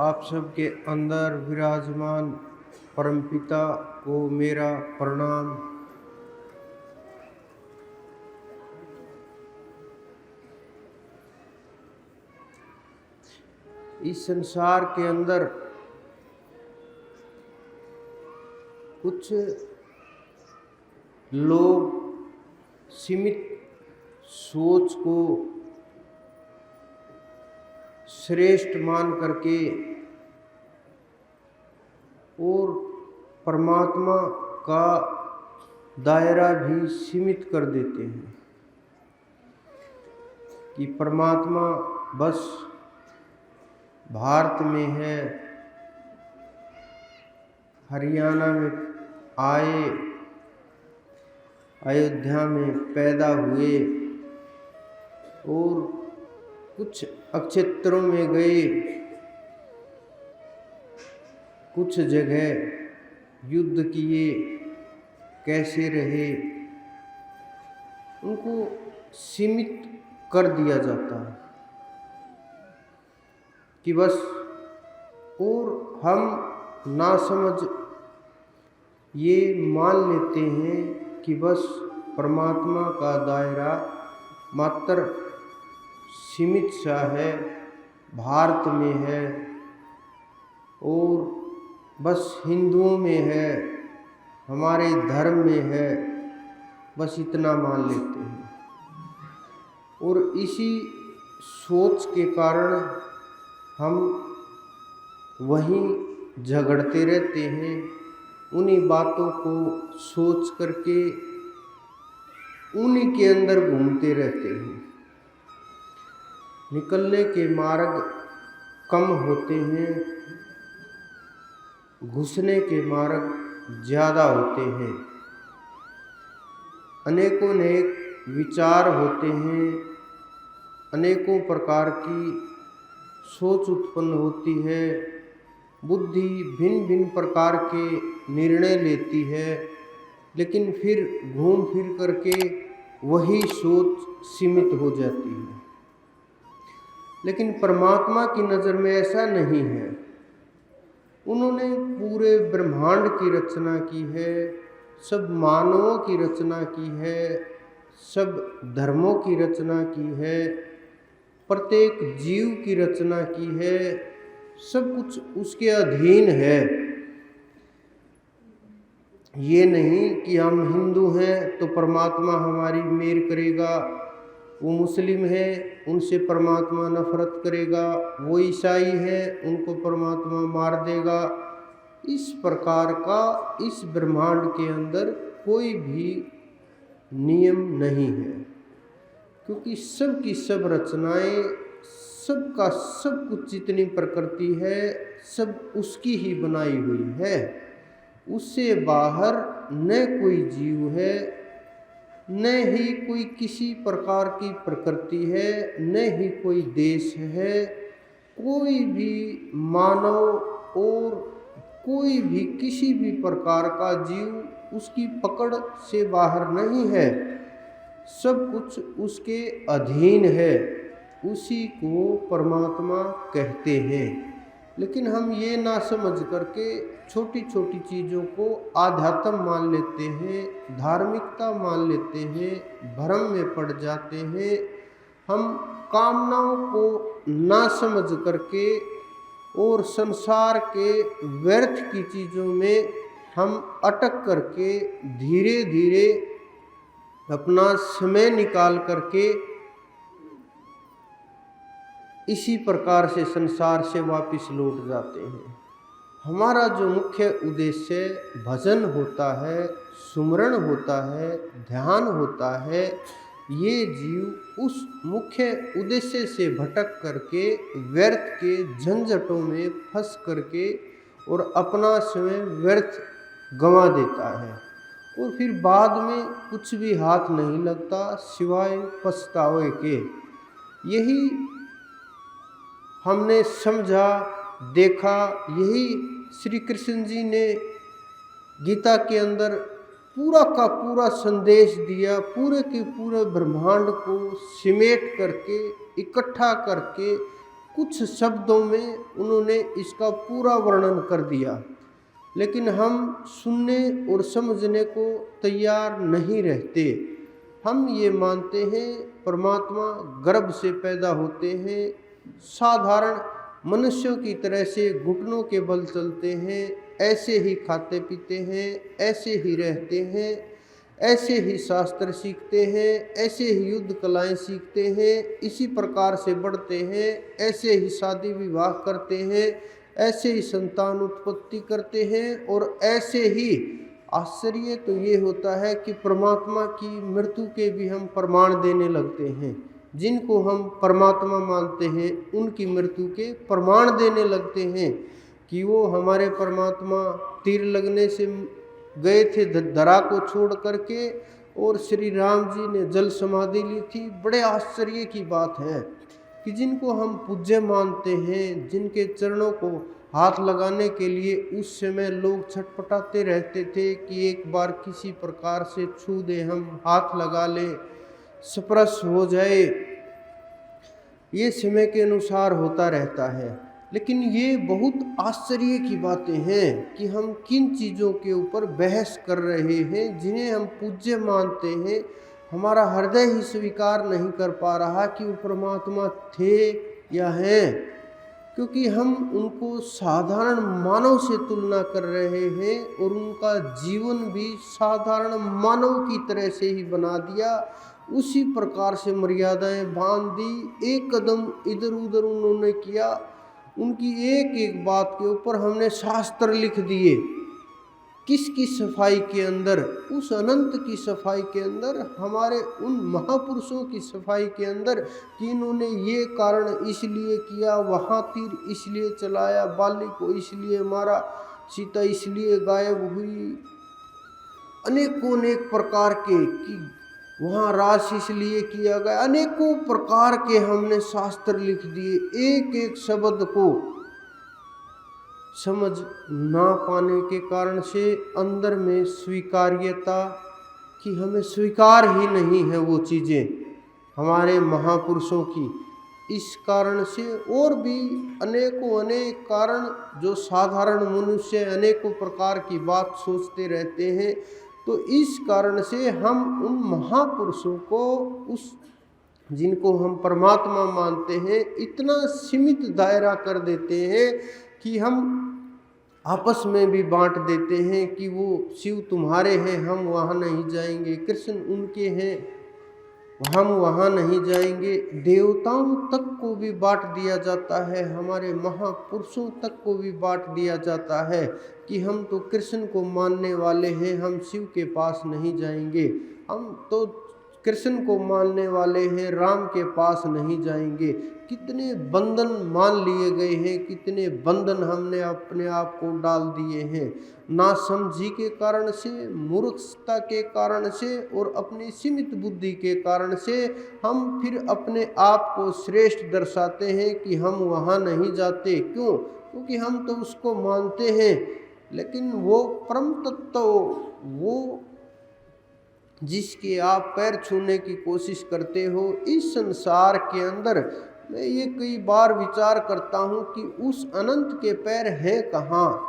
आप सबके अंदर विराजमान परमपिता को मेरा प्रणाम। इस संसार के अंदर कुछ लोग सीमित सोच को श्रेष्ठ मान करके और परमात्मा का दायरा भी सीमित कर देते हैं कि परमात्मा बस भारत में है, हरियाणा में आए, अयोध्या में पैदा हुए और कुछ अक्षेत्रों में गए, कुछ जगह युद्ध किए, कैसे रहे, उनको सीमित कर दिया जाता है कि बस। और हम नासमझ ये मान लेते हैं कि बस परमात्मा का दायरा मात्र सीमित सा है, भारत में है और बस हिंदुओं में है, हमारे धर्म में है, बस इतना मान लेते हैं। और इसी सोच के कारण हम वहीं झगड़ते रहते हैं, उन्हीं बातों को सोच करके उन्हीं के अंदर घूमते रहते हैं। निकलने के मार्ग कम होते हैं, घुसने के मार्ग ज़्यादा होते हैं। अनेकों अनेक विचार होते हैं, अनेकों प्रकार की सोच उत्पन्न होती है, बुद्धि भिन्न भिन्न प्रकार के निर्णय लेती है, लेकिन फिर घूम फिर करके वही सोच सीमित हो जाती है। लेकिन परमात्मा की नज़र में ऐसा नहीं है। उन्होंने पूरे ब्रह्मांड की रचना की है, सब मानवों की रचना की है, सब धर्मों की रचना की है, प्रत्येक जीव की रचना की है, सब कुछ उसके अधीन है। ये नहीं कि हम हिंदू हैं तो परमात्मा हमारी मेर करेगा, वो मुस्लिम है उनसे परमात्मा नफरत करेगा, वो ईसाई है उनको परमात्मा मार देगा। इस प्रकार का इस ब्रह्मांड के अंदर कोई भी नियम नहीं है, क्योंकि सब की सब रचनाएं, सबका सब कुछ जितनी प्रकृति है सब उसकी ही बनाई हुई है। उससे बाहर न कोई जीव है, न ही कोई किसी प्रकार की प्रकृति है, न ही कोई देश है। कोई भी मानव और कोई भी किसी भी प्रकार का जीव उसकी पकड़ से बाहर नहीं है, सब कुछ उसके अधीन है, उसी को परमात्मा कहते हैं। लेकिन हम ये ना समझ करके छोटी छोटी चीज़ों को आध्यात्म मान लेते हैं, धार्मिकता मान लेते हैं, भ्रम में पड़ जाते हैं। हम कामनाओं को ना समझ करके और संसार के व्यर्थ की चीज़ों में हम अटक करके धीरे धीरे अपना समय निकाल करके इसी प्रकार से संसार से वापस लौट जाते हैं। हमारा जो मुख्य उद्देश्य भजन होता है, सुमरण होता है, ध्यान होता है, ये जीव उस मुख्य उद्देश्य से भटक करके व्यर्थ के झंझटों में फंस करके और अपना समय व्यर्थ गंवा देता है और फिर बाद में कुछ भी हाथ नहीं लगता सिवाय पछतावे के। यही हमने समझा, देखा, यही श्री कृष्ण जी ने गीता के अंदर पूरा का पूरा संदेश दिया, पूरे के पूरे ब्रह्मांड को सिमेट करके इकट्ठा करके कुछ शब्दों में उन्होंने इसका पूरा वर्णन कर दिया, लेकिन हम सुनने और समझने को तैयार नहीं रहते। हम ये मानते हैं परमात्मा गर्भ से पैदा होते हैं, साधारण मनुष्यों की तरह से घुटनों के बल चलते हैं, ऐसे ही खाते पीते हैं, ऐसे ही रहते हैं, ऐसे ही शास्त्र सीखते हैं, ऐसे ही युद्ध कलाएं सीखते हैं, इसी प्रकार से बढ़ते हैं, ऐसे ही शादी विवाह करते हैं, ऐसे ही संतान उत्पत्ति करते हैं, और ऐसे ही आश्चर्य तो ये होता है कि परमात्मा की मृत्यु के भी हम प्रमाण देने लगते हैं। जिनको हम परमात्मा मानते हैं उनकी मृत्यु के प्रमाण देने लगते हैं कि वो हमारे परमात्मा तीर लगने से गए थे धरा को छोड़ करके, और श्री राम जी ने जल समाधि ली थी। बड़े आश्चर्य की बात है कि जिनको हम पूज्य मानते हैं, जिनके चरणों को हाथ लगाने के लिए उस समय लोग छटपटाते रहते थे कि एक बार किसी प्रकार से छू दे, हम हाथ लगा लें, स्पर्श हो जाए, ये समय के अनुसार होता रहता है। लेकिन ये बहुत आश्चर्य की बातें हैं कि हम किन चीज़ों के ऊपर बहस कर रहे हैं, जिन्हें हम पूज्य मानते हैं। हमारा हृदय ही स्वीकार नहीं कर पा रहा कि वो परमात्मा थे या हैं, क्योंकि हम उनको साधारण मानव से तुलना कर रहे हैं और उनका जीवन भी साधारण मानव की तरह से ही बना दिया। उसी प्रकार से मर्यादाएं बांध दी, एक कदम इधर उधर उन्होंने किया। उनकी एक एक बात के ऊपर हमने शास्त्र लिख दिए। किसकी सफाई के अंदर? उस अनंत की सफाई के अंदर, हमारे उन महापुरुषों की सफाई के अंदर कि इन्होंने ये कारण इसलिए किया, वहाँ तीर इसलिए चलाया, बाली को इसलिए मारा, सीता इसलिए गायब हुई, अनेकों अनेक प्रकार के कि वहाँ रास इसलिए किया गया, अनेकों प्रकार के हमने शास्त्र लिख दिए। एक एक शब्द को समझ ना पाने के कारण से अंदर में स्वीकार्यता कि हमें स्वीकार ही नहीं है वो चीज़ें हमारे महापुरुषों की। इस कारण से और भी अनेकों अनेक कारण जो साधारण मनुष्य अनेकों प्रकार की बात सोचते रहते हैं। तो इस कारण से हम उन महापुरुषों को, उस जिनको हम परमात्मा मानते हैं, इतना सीमित दायरा कर देते हैं कि हम आपस में भी बांट देते हैं कि वो शिव तुम्हारे हैं, हम वहाँ नहीं जाएंगे, कृष्ण उनके हैं, हम वहाँ नहीं जाएंगे। देवताओं तक को भी बांट दिया जाता है, हमारे महापुरुषों तक को भी बांट दिया जाता है कि हम तो कृष्ण को मानने वाले हैं, हम शिव के पास नहीं जाएंगे। हम तो कृष्ण को मानने वाले हैं, राम के पास नहीं जाएंगे। कितने बंधन मान लिए गए हैं, कितने बंधन हमने अपने आप को डाल दिए हैं, ना समझी के कारण से, मूर्खता के कारण से और अपनी सीमित बुद्धि के कारण से हम फिर अपने आप को श्रेष्ठ दर्शाते हैं कि हम वहाँ नहीं जाते। क्यों? क्योंकि हम तो उसको मानते हैं, लेकिन वो परम तत्व, वो जिसके आप पैर छूने की कोशिश करते हो, इस संसार के अंदर मैं ये कई बार विचार करता हूँ कि उस अनंत के पैर हैं कहाँ?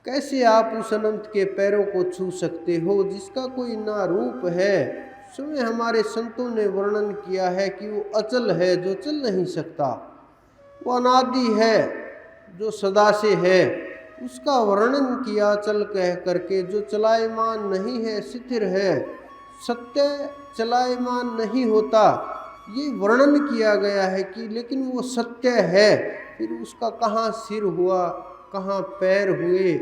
कैसे आप उस अनंत के पैरों को छू सकते हो जिसका कोई ना रूप है? स्वयं हमारे संतों ने वर्णन किया है कि वो अचल है जो चल नहीं सकता, वो अनादि है जो सदा से है, उसका वर्णन किया चल कह करके, जो चलायमान नहीं है, स्थिर है, सत्य चलायमान नहीं होता, ये वर्णन किया गया है कि लेकिन वो सत्य है। फिर उसका कहाँ सिर हुआ, कहाँ पैर हुए?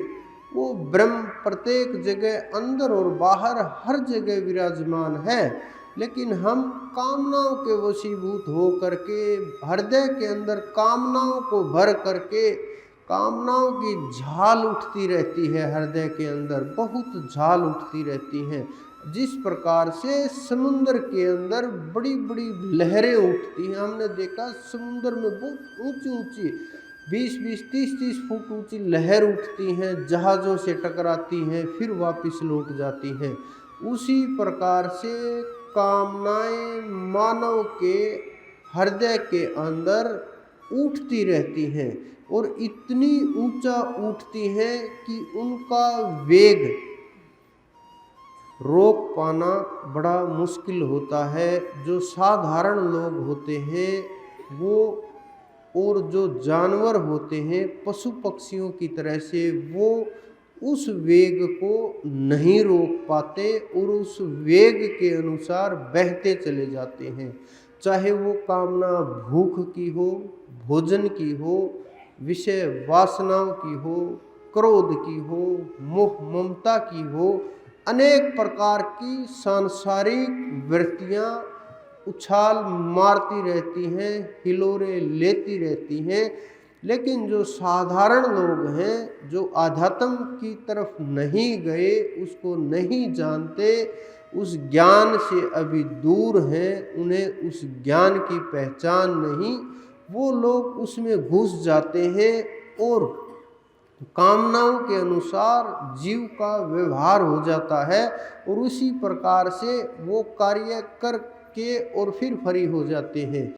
वो ब्रह्म प्रत्येक जगह अंदर और बाहर हर जगह विराजमान है, लेकिन हम कामनाओं के वशीभूत हो करके, हृदय के अंदर कामनाओं को भर करके, कामनाओं की झाल उठती रहती है, हृदय के अंदर बहुत झाल उठती रहती हैं। जिस प्रकार से समुद्र के अंदर बड़ी बड़ी लहरें उठती हैं, हमने देखा समुद्र में बहुत ऊंची ऊंची 20-20, 30-30 फुट ऊंची लहर उठती हैं, जहाज़ों से टकराती हैं, फिर वापस लौट जाती हैं। उसी प्रकार से कामनाएं मानव के हृदय के अंदर उठती रहती हैं और इतनी ऊंचा उठती हैं कि उनका वेग रोक पाना बड़ा मुश्किल होता है। जो साधारण लोग होते हैं वो और जो जानवर होते हैं पशु पक्षियों की तरह से, वो उस वेग को नहीं रोक पाते और उस वेग के अनुसार बहते चले जाते हैं। चाहे वो कामना भूख की हो, भोजन की हो, विषय वासनाओं की हो, क्रोध की हो, मोह ममता की हो, अनेक प्रकार की सांसारिक वृत्तियाँ उछाल मारती रहती हैं, हिलोरे लेती रहती हैं। लेकिन जो साधारण लोग हैं, जो आध्यात्म की तरफ नहीं गए, उसको नहीं जानते, उस ज्ञान से अभी दूर हैं, उन्हें उस ज्ञान की पहचान नहीं, वो लोग उसमें घुस जाते हैं और कामनाओं के अनुसार जीव का व्यवहार हो जाता है और उसी प्रकार से वो कार्य करके और फिर फ्री हो जाते हैं।